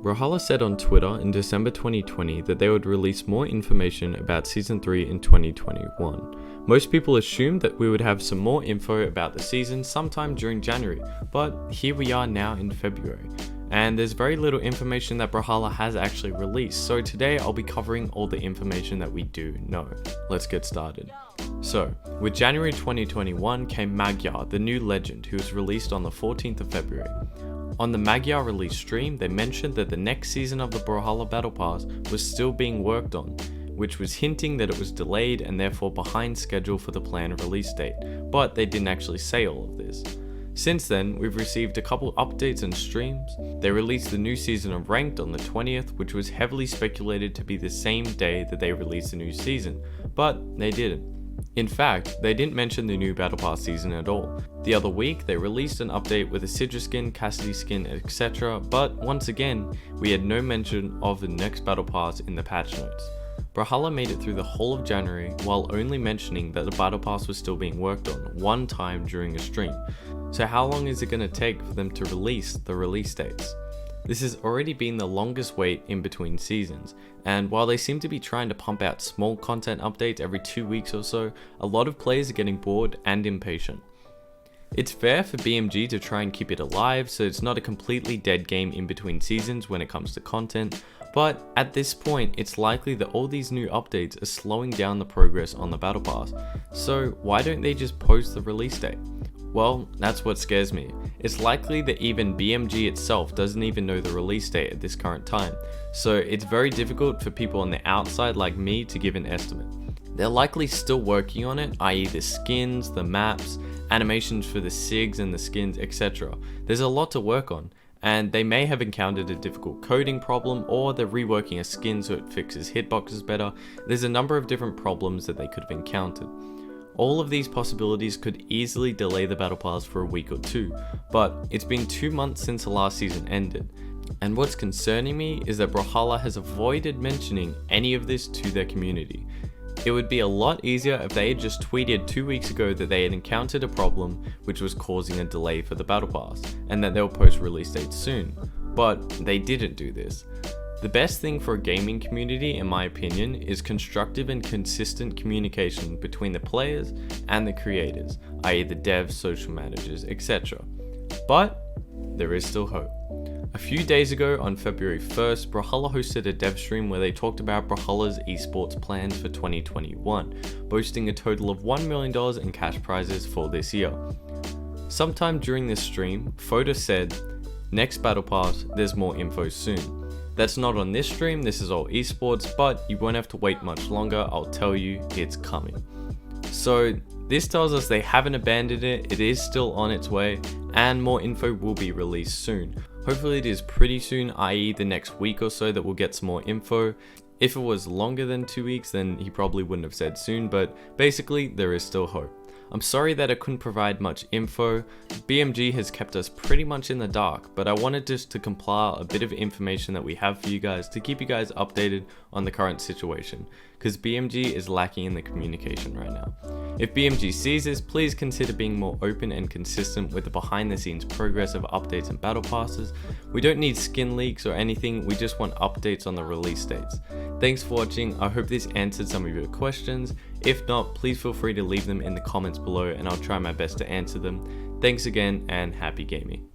Brawlhalla said on Twitter in December 2020 that they would release more information about Season 3 in 2021. Most people assumed that we would have some more info about the season sometime during January, but here we are now in February. And there's very little information that Brawlhalla has actually released, so today I'll be covering all the information that we do know. Let's get started. So, with January 2021 came Magyar, the new legend, who was released on the 14th of February. On the Magyar release stream, they mentioned that the next season of the Brawlhalla Battle Pass was still being worked on, which was hinting that it was delayed and therefore behind schedule for the planned release date, but they didn't actually say all of this. Since then, we've received a couple updates and streams. They released the new season of Ranked on the 20th, which was heavily speculated to be the same day that they released the new season, but they didn't. In fact, they didn't mention the new Battle Pass season at all. The other week, they released an update with a Sidra skin, Cassidy skin, etc., but once again, we had no mention of the next Battle Pass in the patch notes. Brawlhalla made it through the whole of January while only mentioning that the Battle Pass was still being worked on one time during a stream. So how long is it going to take for them to release the release dates? This has already been the longest wait in between seasons, and while they seem to be trying to pump out small content updates every 2 weeks or so, a lot of players are getting bored and impatient. It's fair for BMG to try and keep it alive so it's not a completely dead game in between seasons when it comes to content, but at this point it's likely that all these new updates are slowing down the progress on the Battle Pass, so why don't they just post the release date? Well, that's what scares me. It's likely that even BMG itself doesn't even know the release date at this current time, so it's very difficult for people on the outside like me to give an estimate. They're likely still working on it, i.e. the skins, the maps, animations for the SIGs and the skins, etc. There's a lot to work on, and they may have encountered a difficult coding problem, or they're reworking a skin so it fixes hitboxes better. There's a number of different problems that they could have encountered. All of these possibilities could easily delay the Battle Pass for a week or two, but it's been 2 months since the last season ended. And what's concerning me is that Brawlhalla has avoided mentioning any of this to their community. It would be a lot easier if they had just tweeted 2 weeks ago that they had encountered a problem which was causing a delay for the Battle Pass, and that they'll post release dates soon. But they didn't do this. The best thing for a gaming community, in my opinion, is constructive and consistent communication between the players and the creators, i.e. the devs, social managers, etc. But there is still hope. A few days ago, on February 1st, Brawlhalla hosted a dev stream where they talked about Brawlhalla's esports plans for 2021, boasting a total of $1 million in cash prizes for this year. Sometime during this stream, Foda said, "Next Battle Pass, there's more info soon." That's not on this stream, this is all esports, but you won't have to wait much longer, I'll tell you, it's coming. So this tells us they haven't abandoned it, it is still on its way, and more info will be released soon. Hopefully it is pretty soon, i.e. the next week or so, that we'll get some more info. If it was longer than 2 weeks, then he probably wouldn't have said soon, but basically there is still hope. I'm sorry that I couldn't provide much info. BMG has kept us pretty much in the dark, but I wanted just to compile a bit of information that we have for you guys to keep you guys updated on the current situation, because BMG is lacking in the communication right now. If BMG sees this, please consider being more open and consistent with the behind the scenes progress of updates and battle passes. We don't need skin leaks or anything, we just want updates on the release dates. Thanks for watching, I hope this answered some of your questions. If not, please feel free to leave them in the comments below and I'll try my best to answer them. Thanks again and happy gaming.